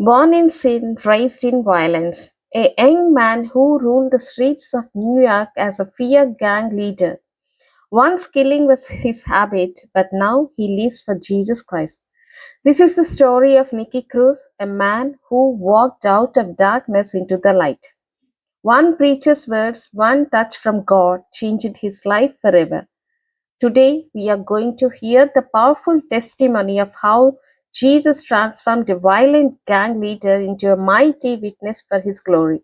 Born in sin, raised in violence, a young man who ruled the streets of New York as a fear gang leader. Once killing was his habit, but now he lives for Jesus Christ. This is the story of Nicky Cruz, a man who walked out of darkness into the light. One preacher's words, one touch from God changed his life forever. Today, we are going to hear the powerful testimony of how Jesus transformed a violent gang leader into a mighty witness for his glory.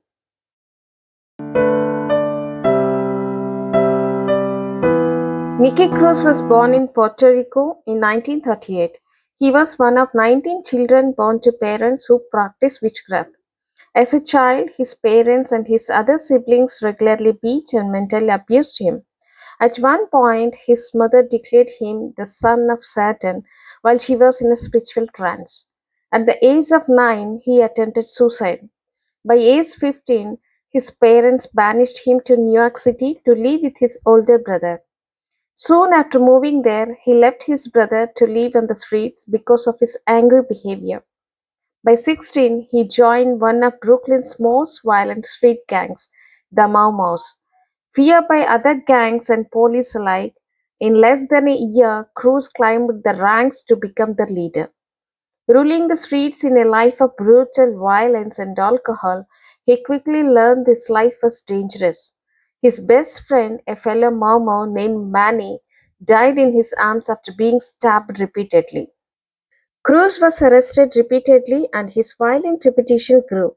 Nicky Cruz was born in Puerto Rico in 1938. He was one of 19 children born to parents who practiced witchcraft. As a child, his parents and his other siblings regularly beat and mentally abused him. At one point, his mother declared him the son of Satan while she was in a spiritual trance. At the age of 9, he attempted suicide. By age 15, his parents banished him to New York City to live with his older brother. Soon after moving there, he left his brother to live on the streets because of his angry behavior. By 16, he joined one of Brooklyn's most violent street gangs, the Mau Maus. Feared by other gangs and police alike, in less than a year, Cruz climbed the ranks to become the leader. Ruling the streets in a life of brutal violence and alcohol, he quickly learned this life was dangerous. His best friend, a fellow Mau Mau named Manny, died in his arms after being stabbed repeatedly. Cruz was arrested repeatedly and his violent reputation grew.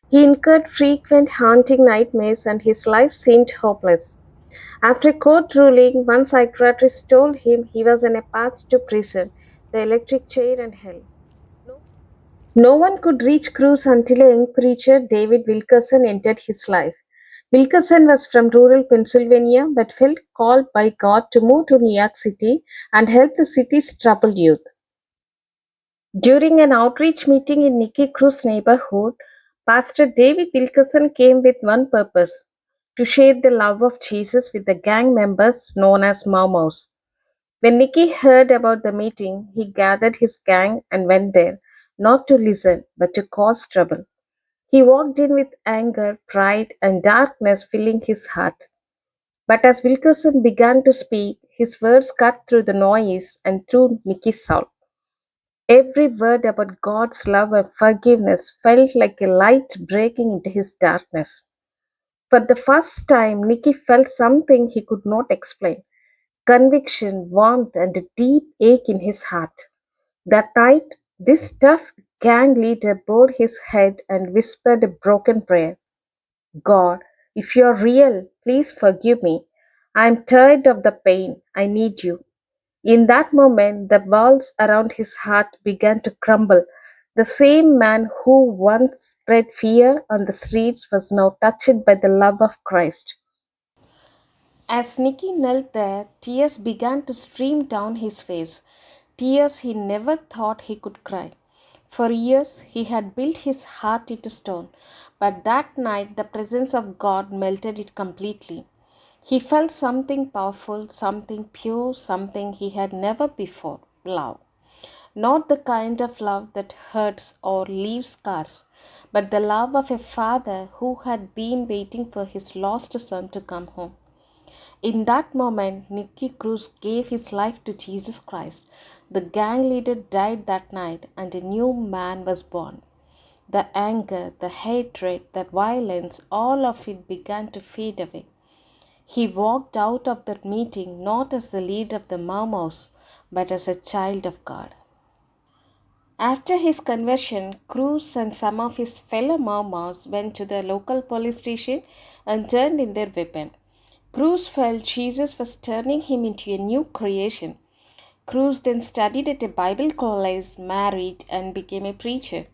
He incurred frequent haunting nightmares and his life seemed hopeless. After a court ruling, one psychiatrist told him he was on a path to prison, the electric chair, and hell. No one could reach Cruz until a young preacher, David Wilkerson, entered his life. Wilkerson was from rural Pennsylvania but felt called by God to move to New York City and help the city's troubled youth. During an outreach meeting in Nicky Cruz neighborhood, Pastor David Wilkerson came with one purpose to share the love of Jesus with the gang members known as Mau Maus. When Nicky heard about the meeting, he gathered his gang and went there, not to listen, but to cause trouble. He walked in with anger, pride, and darkness filling his heart. But as Wilkerson began to speak, his words cut through the noise and through Nicky's soul. Every word about God's love and forgiveness felt like a light breaking into his darkness. For the first time, Nicky felt something he could not explain conviction, warmth, and a deep ache in his heart. That night, this tough gang leader bowed his head and whispered a broken prayer. God, if you're real, please forgive me. I'm tired of the pain. I need you. In that moment, the walls around his heart began to crumble. The same man who once spread fear on the streets was now touched by the love of Christ. As Nicky knelt there, tears began to stream down his face. Tears he never thought he could cry. For years he had built his heart into stone, but that night the presence of God melted it completely. He felt something powerful, something pure, something he had never before love. Not the kind of love that hurts or leaves scars, but the love of a father who had been waiting for his lost son to come home. In that moment, Nicky Cruz gave his life to Jesus Christ. The gang leader died that night, and a new man was born. The anger, the hatred, the violence, all of it began to fade away. He walked out of that meeting not as the leader of the Maumos, but as a child of God. After his conversion, Cruz and some of his fellow Maumos went to the local police station and turned in their weapon. Cruz felt Jesus was turning him into a new creation. Cruz then studied at a Bible college, married, and became a preacher.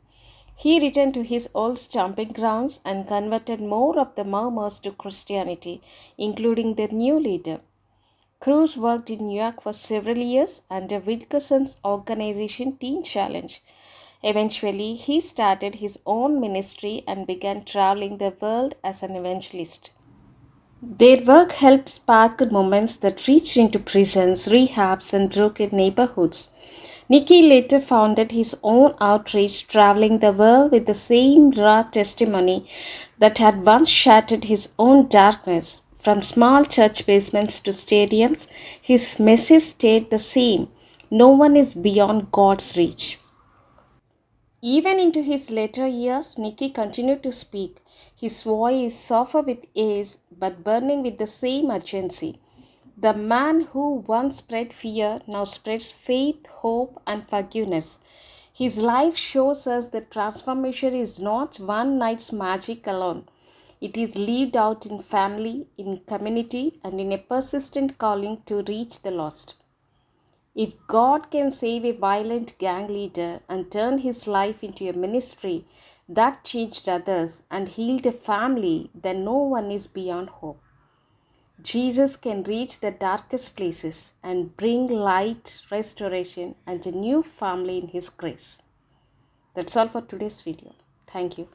He returned to his old stomping grounds and converted more of the Maumos to Christianity, including their new leader. Cruz worked in New York for several years under Wilkerson's organization Teen Challenge. Eventually, he started his own ministry and began traveling the world as an evangelist. Their work helped spark movements that reached into prisons, rehabs, and broken neighborhoods. Nicky later founded his own outreach, traveling the world with the same raw testimony that had once shattered his own darkness. From small church basements to stadiums, his message stayed the same: no one is beyond God's reach. Even into his later years, Nicky continued to speak. His voice softer with age, but burning with the same urgency. The man who once spread fear now spreads faith, hope, and forgiveness. His life shows us that transformation is not one night's magic alone. It is lived out in family, in community, and in a persistent calling to reach the lost. If God can save a violent gang leader and turn his life into a ministry that changed others and healed a family, then no one is beyond hope. Jesus can reach the darkest places and bring light, restoration, and a new family in His grace. That's all for today's video. Thank you.